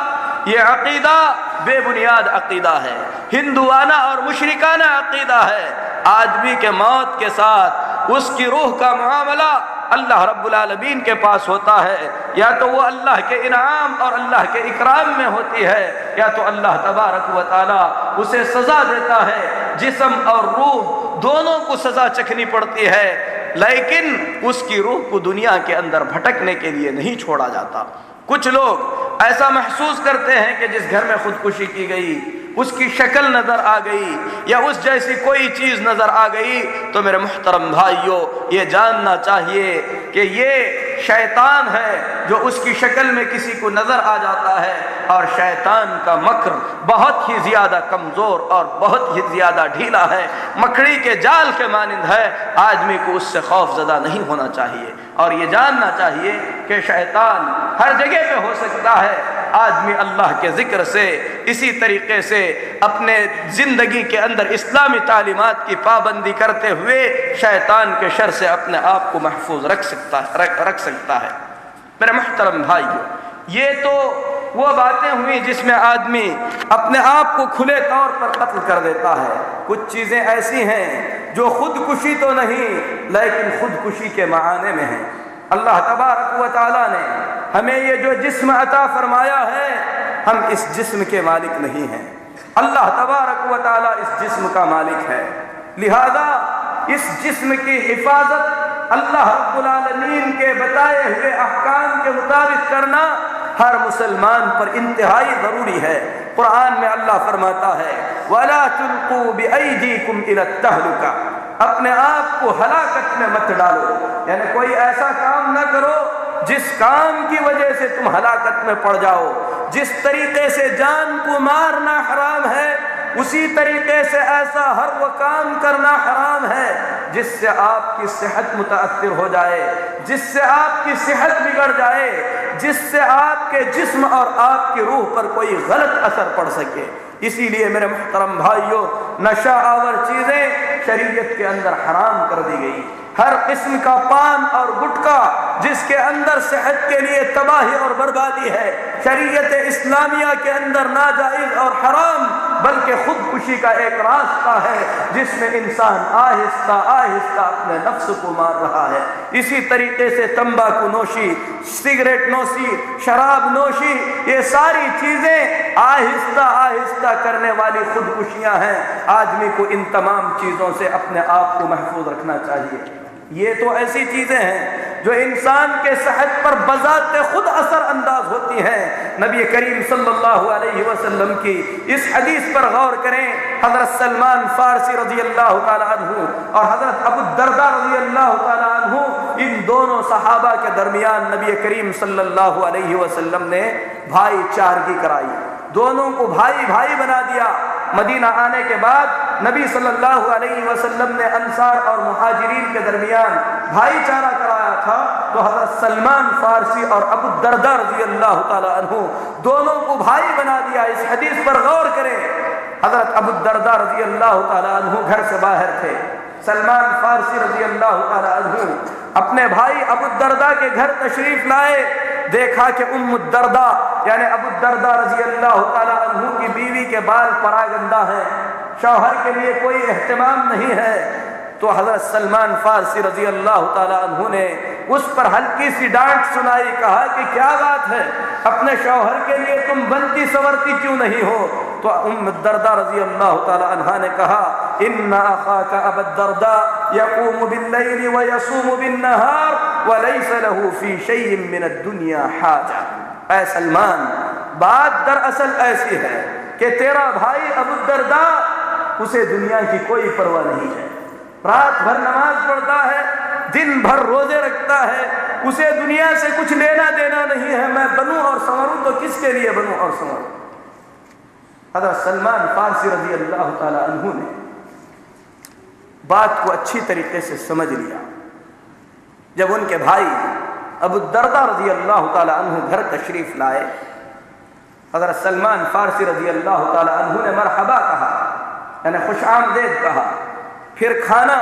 یہ عقیدہ بے بنیاد عقیدہ ہے، ہندوانہ اور مشرکانہ عقیدہ ہے۔ آدمی کے موت کے ساتھ اس کی روح کا معاملہ اللہ رب العالمین کے پاس ہوتا ہے، یا تو وہ اللہ کے انعام اور اللہ کے اکرام میں ہوتی ہے، یا تو اللہ تبارک و تعالی اسے سزا دیتا ہے، جسم اور روح دونوں کو سزا چکھنی پڑتی ہے، لیکن اس کی روح کو دنیا کے اندر بھٹکنے کے لیے نہیں چھوڑا جاتا۔ کچھ لوگ ایسا محسوس کرتے ہیں کہ جس گھر میں خودکشی کی گئی اس کی شکل نظر آ گئی یا اس جیسی کوئی چیز نظر آ گئی، تو میرے محترم بھائیوں یہ جاننا چاہیے کہ یہ شیطان ہے جو اس کی شکل میں کسی کو نظر آ جاتا ہے، اور شیطان کا مکر بہت ہی زیادہ کمزور اور بہت ہی زیادہ ڈھیلا ہے، مکڑی کے جال کے مانند ہے۔ آدمی کو اس سے خوف زدہ نہیں ہونا چاہیے، اور یہ جاننا چاہیے کہ شیطان ہر جگہ پہ ہو سکتا ہے۔ آدمی اللہ کے ذکر سے، اسی طریقے سے اپنے زندگی کے اندر اسلامی تعلیمات کی پابندی کرتے ہوئے شیطان کے شر سے اپنے آپ کو محفوظ رکھ سکتا ہے۔ میرے محترم بھائیو، یہ تو وہ باتیں ہوئی جس میں آدمی اپنے آپ کو کھلے طور پر قتل کر دیتا ہے۔ کچھ چیزیں ایسی ہیں جو خودکشی تو نہیں لیکن خودکشی کے معانی میں ہیں۔ اللہ تبارک و تعالیٰ نے ہمیں یہ جو جسم عطا فرمایا ہے، ہم اس جسم کے مالک نہیں ہیں، اللہ تبارک و تعالیٰ اس جسم کا مالک ہے، لہذا اس جسم کی حفاظت اللہ رب العالمین کے بتائے ہوئے احکام کے مطابق کرنا ہر مسلمان پر انتہائی ضروری ہے۔ قرآن میں اللہ فرماتا ہے وَلَا تُلْقُوا بِأَيْدِيكُمْ إِلَى التَّهْلُكَةِ، اپنے آپ کو ہلاکت میں مت ڈالو، یعنی کوئی ایسا کام نہ کرو جس کام کی وجہ سے تم ہلاکت میں پڑ جاؤ۔ جس طریقے سے جان کو مارنا حرام ہے، اسی طریقے سے ایسا ہر وہ کام کرنا حرام ہے جس سے آپ کی صحت متاثر ہو جائے، جس سے آپ کی صحت بگڑ جائے، جس سے آپ کے جسم اور آپ کی روح پر کوئی غلط اثر پڑ سکے۔ اسی لیے میرے محترم بھائیوں، نشہ آور چیزیں شریعت کے اندر حرام کر دی گئی۔ ہر قسم کا پان اور گٹکا جس کے اندر صحت کے لیے تباہی اور بربادی ہے، شریعت اسلامیہ کے اندر ناجائز اور حرام، بلکہ خودکشی کا ایک راستہ ہے جس میں انسان آہستہ آہستہ اپنے نفس کو مار رہا ہے۔ اسی طریقے سے تمباکو نوشی، سگریٹ نوشی، شراب نوشی، یہ ساری چیزیں آہستہ آہستہ کرنے والی خودکشیاں ہیں۔ آدمی کو ان تمام چیزوں سے اپنے آپ کو محفوظ رکھنا چاہیے۔ یہ تو ایسی چیزیں ہیں جو انسان کے صحت پر بذات خود اثر انداز ہوتی ہیں۔ نبی کریم صلی اللہ علیہ وسلم کی اس حدیث پر غور کریں، حضرت سلمان فارسی رضی اللہ تعالی عنہ اور حضرت ابو الدرداء رضی اللہ تعالی عنہ، ان دونوں صحابہ کے درمیان نبی کریم صلی اللہ علیہ وسلم نے بھائی چارگی کرائی، دونوں کو بھائی بھائی بنا دیا۔ مدینہ آنے کے بعد نبی صلی اللہ علیہ وسلم نے انصار اور مہاجرین کے درمیان بھائی چارہ کرایا تھا، تو حضرت سلمان فارسی اور ابو الدرداء رضی اللہ تعالی عنہ دونوں کو بھائی بنا دیا۔ اس حدیث پر غور کریں، حضرت ابو الدرداء رضی اللہ تعالی عنہ گھر سے باہر تھے، سلمان فارسی رضی اللہ تعالی عنہ اپنے بھائی ابو الدرداء کے گھر تشریف لائے، دیکھا کہ ام الدرداء یعنی ابو الدرداء رضی اللہ تعالی عنہ کی بیوی کے بال پراگندہ ہیں، شوہر کے لیے کوئی اہتمام نہیں ہے، تو حضرت سلمان فارسی رضی اللہ تعالی عنہ نے اس پر ہلکی سی ڈانٹ سنائی، کہا کہ کیا بات ہے، اپنے شوہر کے لیے تم بنتی سنورتی کیوں نہیں ہو؟ تو ام الدرداء رضی اللہ تعالی عنہ نے کہا ان اخاک ابا الدرداء یقوم باللیل ویصوم بالنہار وليس له في شيء من الدنيا حاجہ۔ اے سلمان، بات دراصل ایسی ہے کہ تیرا بھائی ابو الدرداء اسے دنیا کی کوئی پرواہ نہیں ہے، رات بھر نماز پڑھتا ہے، دن بھر روزے رکھتا ہے، اسے دنیا سے کچھ لینا دینا نہیں ہے، میں بنوں اور سنوروں تو کس کے لیے بنوں اور سنوروں؟ حضرت سلمان فارسی رضی اللہ تعالی عنہ نے بات کو اچھی طریقے سے سمجھ لیا۔ جب ان کے بھائی ابو الدرداء رضی اللہ تعالی عنہ گھر تشریف لائے، حضرت سلمان فارسی رضی اللہ تعالی عنہ نے مرحبا کہا، یعنی خوش آمدید کہا۔ پھر کھانا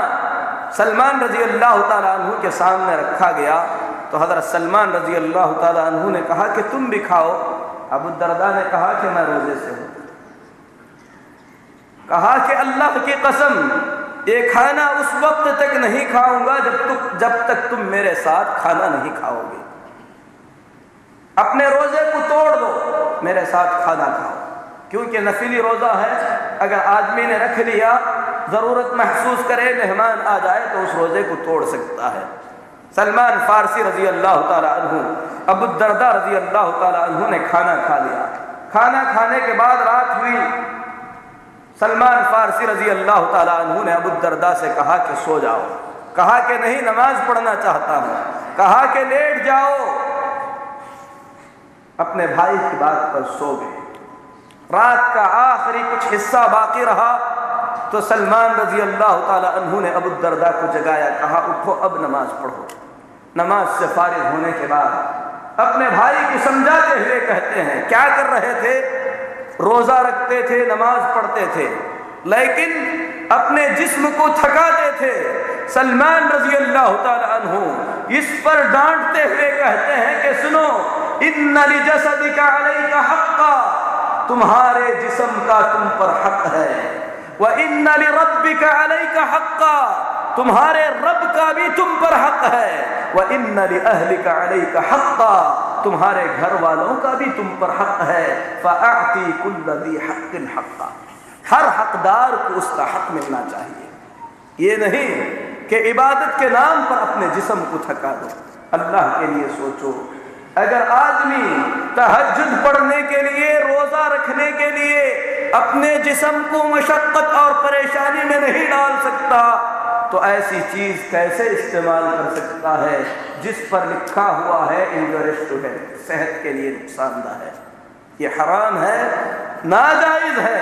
سلمان رضی اللہ تعالی عنہ کے سامنے رکھا گیا، تو حضرت سلمان رضی اللہ تعالی عنہ نے کہا کہ تم بھی کھاؤ۔ ابو الدرداء نے کہا کہ میں روزے سے ہوں۔ کہا کہ اللہ کی قسم، یہ کھانا اس وقت تک نہیں کھاؤں گا جب تک تم میرے ساتھ کھانا نہیں کھاؤ گے۔ اپنے روزے کو توڑ دو، میرے ساتھ کھانا کھاؤ، کیونکہ نفلی روزہ ہے، اگر آدمی نے رکھ لیا، ضرورت محسوس کرے، مہمان آ جائے تو اس روزے کو توڑ سکتا ہے۔ سلمان فارسی رضی اللہ تعالی عنہ، ابو الدرداء رضی اللہ تعالی عنہ نے کھانا کھا لیا۔ کھانا کھانے کے بعد رات ہوئی، سلمان فارسی رضی اللہ تعالی عنہ نے ابو الدرداء سے کہا کہ سو جاؤ، کہا کہ نہیں نماز پڑھنا چاہتا ہوں، کہا کہ لیٹ جاؤ۔ اپنے بھائی کی بات پر سو گئے۔ رات کا آخری کچھ حصہ باقی رہا تو سلمان رضی اللہ تعالی عنہ نے ابو الدرداء کو جگایا، کہا اٹھو اب نماز پڑھو۔ نماز سے فارغ ہونے کے بعد اپنے بھائی کو سمجھاتے ہوئے کہتے ہیں، کیا کر رہے تھے؟ روزہ رکھتے تھے، نماز پڑھتے تھے، لیکن اپنے جسم کو تھکاتے تھے۔ سلمان رضی اللہ تعالی عنہ اس پر ڈانٹتے ہوئے کہتے ہیں کہ سنو، ان لجسدک علیک حقا، تمہارے جسم کا تم پر حق ہے، وان لربک علیک حقا، تمہارے رب کا بھی تم پر حق ہے، وان لاہلک علیک حقا، تمہارے گھر والوں کا بھی تم پر حق ہے، فَأَعْطِي كُلَّ ذِي حَقٍّ حَقًّا، ہر حقدار کو اس کا حق ملنا چاہیے۔ یہ نہیں کہ عبادت کے نام پر اپنے جسم کو تھکا دو۔ اللہ کے لیے سوچو، اگر آدمی تہجد پڑھنے کے لیے، روزہ رکھنے کے لیے اپنے جسم کو مشقت اور پریشانی میں نہیں ڈال سکتا تو ایسی چیز کیسے استعمال کر سکتا ہے جس پر لکھا ہوا ہے انجوریس ٹو ہیلتھ، صحت کے لیے نقصان دہ ہے؟ یہ حرام ہے، ناجائز ہے،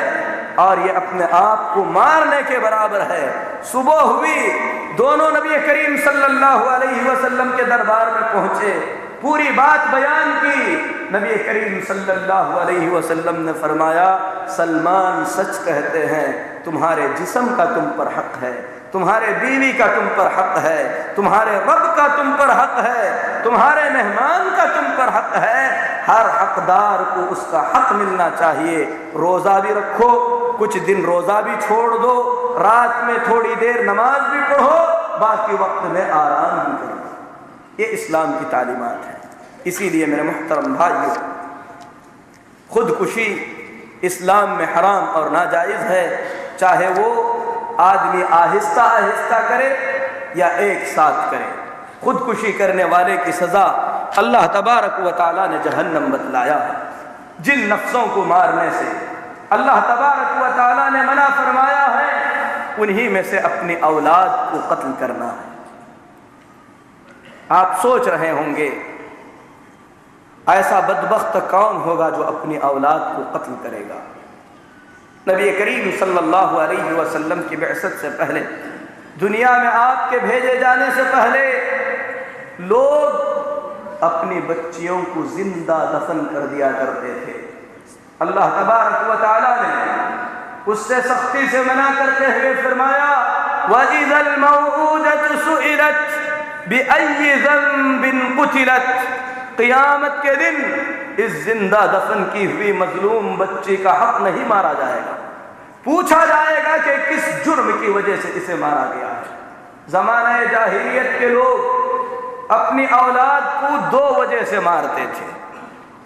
اور یہ اپنے آپ کو مارنے کے برابر ہے۔ صبح ہوئی، دونوں نبی کریم صلی اللہ علیہ وسلم کے دربار میں پہنچے، پوری بات بیان کی۔ نبی کریم صلی اللہ علیہ وسلم نے فرمایا، سلمان سچ کہتے ہیں، تمہارے جسم کا تم پر حق ہے، تمہارے بیوی کا تم پر حق ہے، تمہارے رب کا تم پر حق ہے، تمہارے مہمان کا تم پر حق ہے، ہر حقدار کو اس کا حق ملنا چاہیے۔ روزہ بھی رکھو، کچھ دن روزہ بھی چھوڑ دو، رات میں تھوڑی دیر نماز بھی پڑھو، باقی وقت میں آرام بھی کرو۔ یہ اسلام کی تعلیمات ہے۔ اسی لیے میرے محترم بھائیو، خودکشی اسلام میں حرام اور ناجائز ہے، چاہے وہ آدمی آہستہ آہستہ کرے یا ایک ساتھ کرے۔ خودکشی کرنے والے کی سزا اللہ تبارک و تعالیٰ نے جہنم بتلایا ہے۔ جن نفسوں کو مارنے سے اللہ تبارک و تعالیٰ نے منع فرمایا ہے، انہی میں سے اپنی اولاد کو قتل کرنا ہے۔ آپ سوچ رہے ہوں گے ایسا بدبخت کون ہوگا جو اپنی اولاد کو قتل کرے گا؟ نبی کریم صلی اللہ علیہ وسلم کی بعثت سے پہلے، دنیا میں آپ کے بھیجے جانے سے پہلے، لوگ اپنی بچیوں کو زندہ دفن کر دیا کرتے تھے۔ اللہ تبارک و تعالیٰ نے اس سے سختی سے منع کرتے ہوئے فرمایا، وَإِذَا الْمَوْءُودَةُ سُئِلَتْ بِأَيِّ ذَنبٍ قُتِلَتْ، قیامت کے دن اس زندہ دفن کی ہوئی مظلوم بچی کا حق نہیں مارا جائے گا، پوچھا جائے گا کہ کس جرم کی وجہ سے اسے مارا گیا ہے۔ زمانہ جاہلیت کے لوگ اپنی اولاد کو دو وجہ سے مارتے تھے۔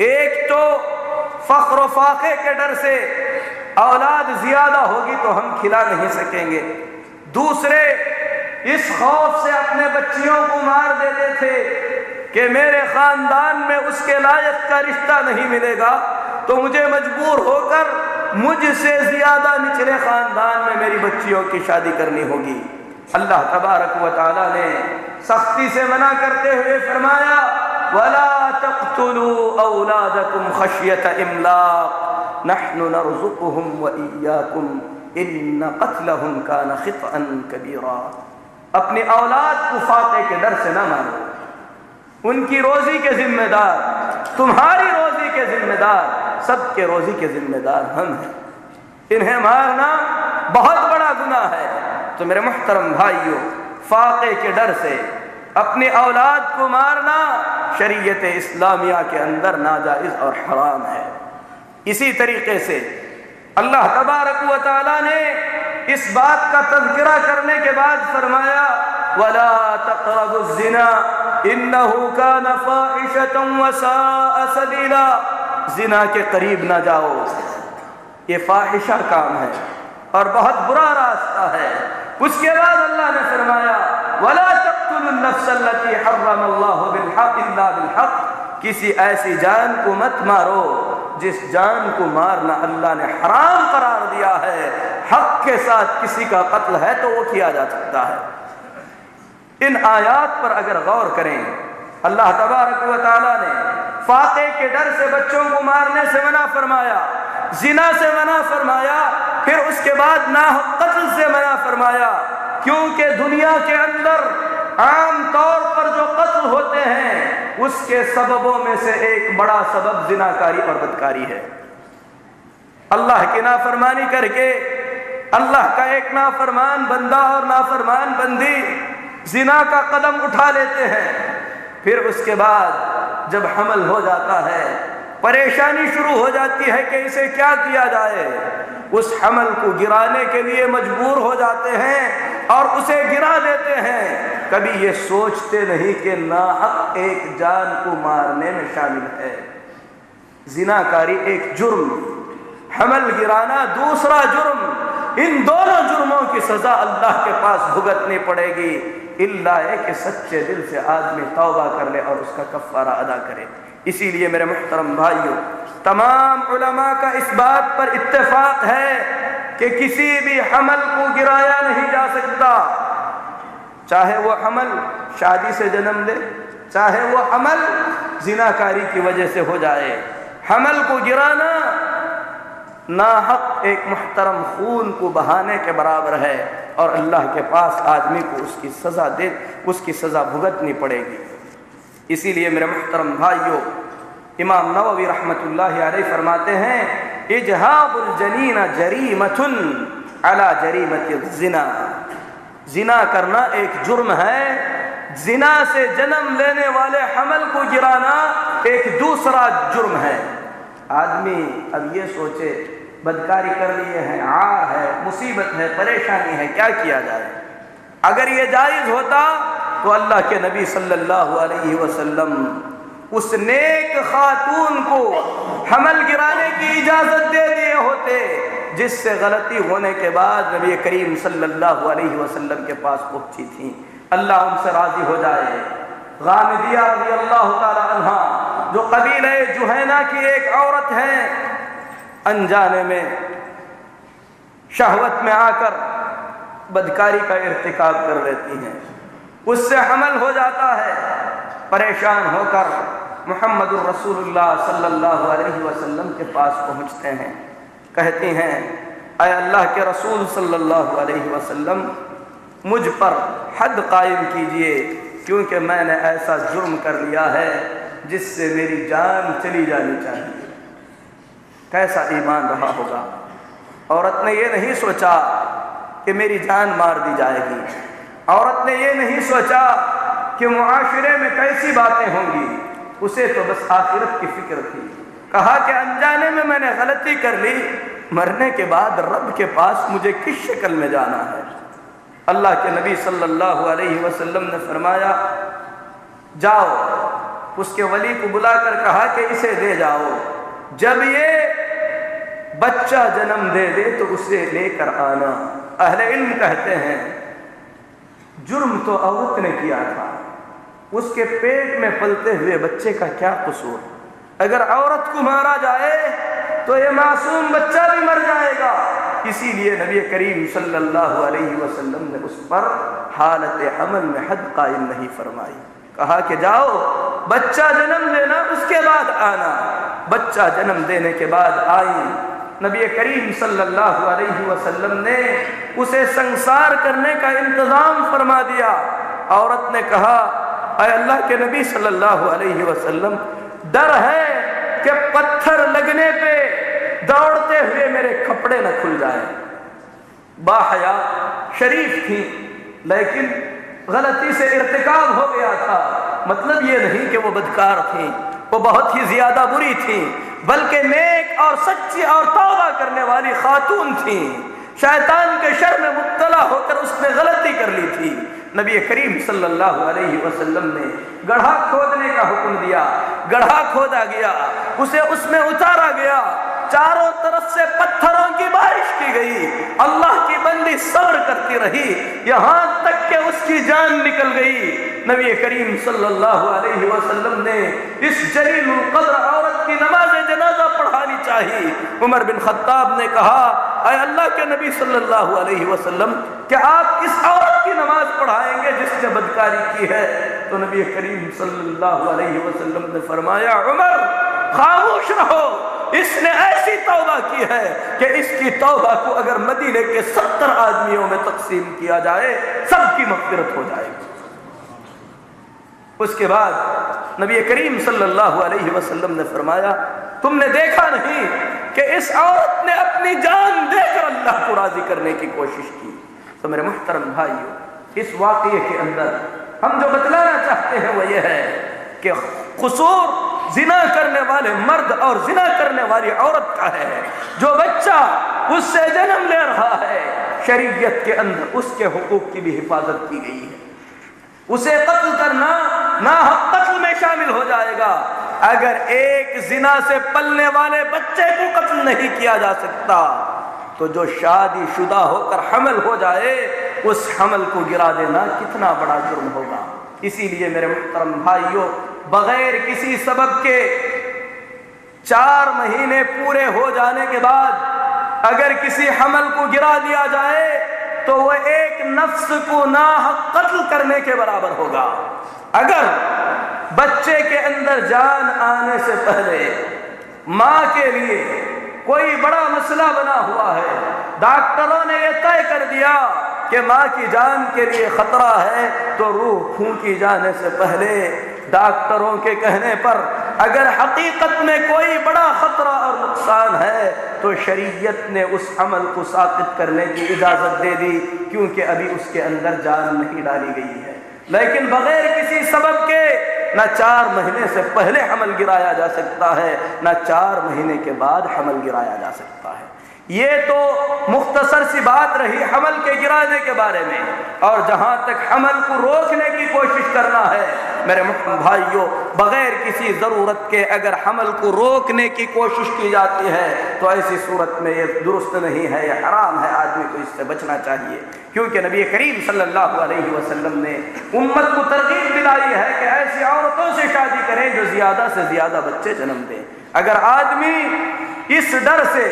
ایک تو فخر و فاقے کے ڈر سے، اولاد زیادہ ہوگی تو ہم کھلا نہیں سکیں گے۔ دوسرے اس خوف سے اپنے بچیوں کو مار دیتے تھے کہ میرے خاندان میں اس کے لائق کا رشتہ نہیں ملے گا تو مجھے مجبور ہو کر مجھ سے زیادہ نچلے خاندان میں میری بچیوں کی شادی کرنی ہوگی۔ اللہ تبارک و تعالیٰ نے سختی سے منع کرتے ہوئے فرمایا، وَلَا تَقْتُلُوا أَوْلَادَكُمْ خَشْيَةَ إِمْلَاقٍ نَحْنُ نَرْزُقُهُمْ وَإِيَّاكُمْ إِنَّ قَتْلَهُمْ كَانَ خِطْئًا كَبِيرًا۔ اپنی اولاد کو فاقے کے ڈر سے نہ مارو، ان کی روزی کے ذمہ دار، تمہاری روزی کے ذمہ دار، سب کے روزی کے ذمہ دار ہم ہیں۔ انہیں مارنا بہت بڑا گناہ ہے۔ تو میرے محترم بھائیوں، فاقے کے ڈر سے اپنی اولاد کو مارنا شریعت اسلامیہ کے اندر ناجائز اور حرام ہے۔ اسی طریقے سے اللہ تبارک و تعالیٰ نے اس بات کا تذکرہ کرنے کے بعد فرمایا، وَلَا تَقْرَبُوا الزِّنَا إِنَّهُ كَانَ فَاحِشَةً وَسَاءَ سَبِيلًا، زنا کے قریب نہ جاؤ، یہ فاحشہ کام ہے اور بہت برا راستہ ہے۔ اس کے بعد اللہ نے فرمایا، وَلَا تَقْتُلُوا النَّفْسَ الَّتِي حَرَّمَ اللَّهُ بِالْحَقِّ إِلَّا بِالْحَقِّ، کسی ایسی جان کو مت مارو جس جان کو مارنا اللہ نے حرام قرار دیا ہے۔ حق کے ساتھ کسی کا قتل ہے تو وہ کیا جا سکتا ہے۔ ان آیات پر اگر غور کریں، اللہ تبارک و تعالیٰ نے فاقے کے ڈر سے بچوں کو مارنے سے منع فرمایا، زنا سے منع فرمایا، پھر اس کے بعد ناحق قتل سے منع فرمایا، کیونکہ دنیا کے اندر عام طور پر جو قتل ہوتے ہیں اس کے سببوں میں سے ایک بڑا سبب زناکاری اور بدکاری ہے۔ اللہ کی نافرمانی کر کے اللہ کا ایک نافرمان بندہ اور نافرمان بندی زنا کا قدم اٹھا لیتے ہیں، پھر اس کے بعد جب حمل ہو جاتا ہے پریشانی شروع ہو جاتی ہے کہ اسے کیا کیا جائے، اس حمل کو گرانے کے لیے مجبور ہو جاتے ہیں اور اسے گرا دیتے ہیں، کبھی یہ سوچتے نہیں کہ ناحق ایک جان کو مارنے میں شامل ہے۔ زناکاری ایک جرم، حمل گرانا دوسرا جرم، ان دونوں جرموں کی سزا اللہ کے پاس بھگتنی پڑے گی، الا ہے کہ سچے دل سے آدمی توبہ کر لے اور اس کا کفارہ ادا کرے۔ اسی لیے میرے محترم بھائیوں، تمام علماء کا اس بات پر اتفاق ہے کہ کسی بھی حمل کو گرایا نہیں جا سکتا، چاہے وہ حمل شادی سے جنم لے، چاہے وہ حمل زناکاری کی وجہ سے ہو جائے۔ حمل کو گرانا ناحق ایک محترم خون کو بہانے کے برابر ہے، اور اللہ کے پاس آدمی کو اس کی سزا بھگتنی پڑے گی۔ اسی لیے میرے محترم بھائیوں، امام نووی رحمۃ اللہ علیہ فرماتے ہیں اجہاب الجنین جریمۃ علی جریمۃ الزنا، زنا کرنا ایک جرم ہے، زنا سے جنم لینے والے حمل کو گرانا ایک دوسرا جرم ہے۔ آدمی اب یہ سوچے بدکاری کر لیے ہیں، عار ہے، مصیبت ہے، پریشانی ہے، کیا کیا جائے؟ اگر یہ جائز ہوتا تو اللہ کے نبی صلی اللہ علیہ وسلم اس نیک خاتون کو حمل گرانے کی اجازت دے دیے ہوتے جس سے غلطی ہونے کے بعد نبی کریم صلی اللہ علیہ وسلم کے پاس پہنچی تھیں۔ اللہ ان سے راضی ہو جائے۔ غامدیہ رضی اللہ تعالی عنہ جو قبیلہ جہینہ کی ایک عورت ہیں، انجانے میں شہوت میں آ کر بدکاری کا ارتکاب کر لیتی ہیں، اس سے حمل ہو جاتا ہے، پریشان ہو کر محمد الرسول اللہ صلی اللہ علیہ وسلم کے پاس پہنچتے ہیں، کہتی ہیں اے اللہ کے رسول صلی اللہ علیہ وسلم، مجھ پر حد قائم کیجئے، کیونکہ میں نے ایسا جرم کر لیا ہے جس سے میری جان چلی جانی چاہیے۔ کیسا ایمان رہا ہوگا؟ عورت نے یہ نہیں سوچا کہ میری جان مار دی جائے گی، عورت نے یہ نہیں سوچا کہ معاشرے میں کیسی باتیں ہوں گی، اسے تو بس آخرت کی فکر تھی۔ کہا کہ انجانے میں نے غلطی کر لی، مرنے کے بعد رب کے پاس مجھے کس شکل میں جانا ہے؟ اللہ کے نبی صلی اللہ علیہ وسلم نے فرمایا جاؤ، اس کے ولی کو بلا کر کہا کہ اسے دے جاؤ، جب یہ بچہ جنم دے دے تو اسے لے کر آنا۔ اہل علم کہتے ہیں جرم تو عورت نے کیا تھا، اس کے پیٹ میں پلتے ہوئے بچے کا کیا قصور؟ اگر عورت کو مارا جائے تو یہ معصوم بچہ بھی مر جائے گا۔ اسی لیے نبی کریم صلی اللہ علیہ وسلم نے اس پر حالت حمل میں حد قائم نہیں فرمائی، کہا کہ جاؤ بچہ جنم دینا، اس کے بعد آنا۔ بچہ جنم دینے کے بعد آئی، نبی کریم صلی اللہ علیہ وسلم نے اسے سنسار کرنے کا انتظام فرما دیا۔ عورت نے کہا اے اللہ کے نبی صلی اللہ علیہ وسلم، ڈر ہے کہ پتھر لگنے پہ دوڑتے ہوئے میرے کپڑے نہ کھل جائیں۔ باحیا شریف تھی لیکن غلطی سے ارتکاب ہو گیا تھا، مطلب یہ نہیں کہ وہ بدکار تھی، وہ بہت ہی زیادہ بری تھی، بلکہ نیک اور سچی اور توبہ کرنے والی خاتون تھی۔ شیطان کے شر میں مبتلا ہو کر اس نے غلطی کر لی تھی۔ نبی کریم صلی اللہ علیہ وسلم نے گڑھا کھودنے کا حکم دیا، گڑھا کھودا گیا، اسے اس میں اتارا گیا، چاروں طرف سے پتھروں کی بارش کی گئی، اللہ کی بندی صبر کرتی رہی یہاں تک کہ اس کی جان نکل گئی۔ نبی کریم صلی اللہ علیہ وسلم نے اس جلیل القدر عورت کی نماز جنازہ پڑھانی چاہیے۔ عمر بن خطاب نے کہا اے اللہ کے نبی صلی اللہ علیہ وسلم، کہ آپ اس عورت کی نماز پڑھائیں گے جس نے بدکاری کی ہے؟ تو نبی کریم صلی اللہ علیہ وسلم نے فرمایا عمر خاموش رہو، اس نے ایسی توبہ کی ہے کہ اس کی توبہ کو اگر مدینے کے 70 آدمیوں میں تقسیم کیا جائے سب کی مغفرت ہو جائے گی۔ اس کے بعد نبی کریم صلی اللہ علیہ وسلم نے فرمایا تم نے دیکھا نہیں کہ اس عورت نے اپنی جان دے کر اللہ کو راضی کرنے کی کوشش کی؟ تو میرے محترم بھائیو، اس واقعے کے اندر ہم جو بتلانا چاہتے ہیں وہ یہ ہے کہ قصور زنا کرنے والے مرد اور زنا کرنے والی عورت کا ہے۔ جو بچہ اس سے جنم لے رہا ہے شریعت کے اندر اس کے حقوق کی بھی حفاظت کی گئی ہے۔ اسے قتل کرنا ناحق قتل میں شامل ہو جائے گا۔ اگر ایک زنا سے پلنے والے بچے کو قتل نہیں کیا جا سکتا تو جو شادی شدہ ہو کر حمل ہو جائے اس حمل کو گرا دینا کتنا بڑا جرم ہوگا۔ اسی لیے میرے محترم بھائیوں، بغیر کسی سبب کے 4 مہینے پورے ہو جانے کے بعد اگر کسی حمل کو گرا دیا جائے تو وہ ایک نفس کو ناحق قتل کرنے کے برابر ہوگا۔ اگر بچے کے اندر جان آنے سے پہلے ماں کے لیے کوئی بڑا مسئلہ بنا ہوا ہے، ڈاکٹروں نے یہ طے کر دیا کہ ماں کی جان کے لیے خطرہ ہے، تو روح پھونکی جانے سے پہلے ڈاکٹروں کے کہنے پر اگر حقیقت میں کوئی بڑا خطرہ اور نقصان ہے تو شریعت نے اس عمل کو ساقط کرنے کی اجازت دے دی، کیونکہ ابھی اس کے اندر جان نہیں ڈالی گئی ہے۔ لیکن بغیر کسی سبب کے نہ 4 مہینے سے پہلے حمل گرایا جا سکتا ہے، نہ 4 مہینے کے بعد حمل گرایا جا سکتا ہے۔ یہ تو مختصر سی بات رہی حمل کے گرانے کے بارے میں، اور جہاں تک حمل کو روکنے کی کوشش کرنا ہے میرے محترم بھائیوں، بغیر کسی ضرورت کے اگر حمل کو روکنے کی کوشش کی جاتی ہے تو ایسی صورت میں یہ درست نہیں ہے، یہ حرام ہے، آدمی کو اس سے بچنا چاہیے، کیونکہ نبی کریم صلی اللہ علیہ وسلم نے امت کو ترغیب دلائی ہے کہ ایسی عورتوں سے شادی کریں جو زیادہ سے زیادہ بچے جنم دیں۔ اگر آدمی اس ڈر سے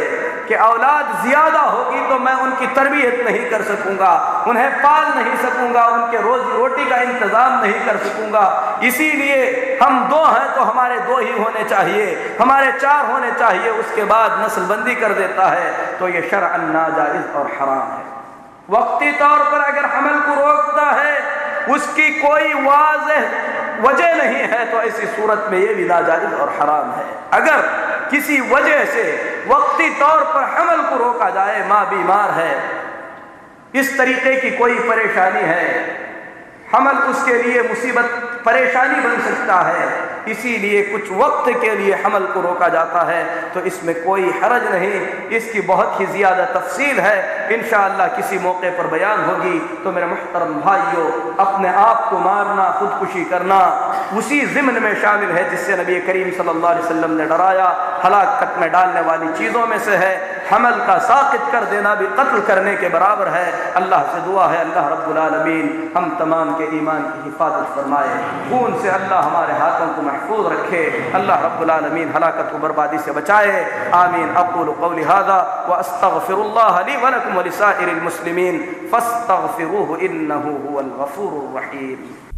کہ اولاد زیادہ ہوگی تو میں ان کی تربیت نہیں کر سکوں گا، انہیں پال نہیں سکوں گا، ان کے روزی روٹی کا انتظام نہیں کر سکوں گا، اسی لیے ہم 2 ہیں تو ہمارے 2 ہی ہونے چاہیے، ہمارے 4 ہونے چاہیے، اس کے بعد نسل بندی کر دیتا ہے، تو یہ شرعاً ناجائز اور حرام ہے۔ وقتی طور پر اگر حمل کو روکتا ہے اس کی کوئی واضح وجہ نہیں ہے تو ایسی صورت میں یہ بھی ناجائز اور حرام ہے۔ اگر کسی وجہ سے وقتی طور پر حمل کو روکا جائے، ماں بیمار ہے، اس طریقے کی کوئی پریشانی ہے، حمل اس کے لیے مصیبت پریشانی بن سکتا ہے، اسی لیے کچھ وقت کے لیے حمل کو روکا جاتا ہے، تو اس میں کوئی حرج نہیں۔ اس کی بہت ہی زیادہ تفصیل ہے، انشاءاللہ کسی موقع پر بیان ہوگی۔ تو میرے محترم بھائیوں، اپنے آپ کو مارنا، خودکشی کرنا اسی ضمن میں شامل ہے جس سے نبی کریم صلی اللہ علیہ وسلم نے ڈرایا، ہلاکت میں ڈالنے والی چیزوں میں سے ہے۔ حمل کا ساقط کر دینا بھی قتل کرنے کے برابر ہے۔ اللہ سے دعا ہے اللہ رب العالمین ہم تمام کے ایمان کی حفاظت فرمائے، خون سے اللہ ہمارے ہاتھوں کو محفوظ رکھے، اللہ رب العالمین ہلاکت و بربادی سے بچائے، آمین۔ اقول قولی ھذا واستغفر اللہ لی ولکم ولسائر المسلمین فاستغفروہ انہ ھو الغفور الرحیم۔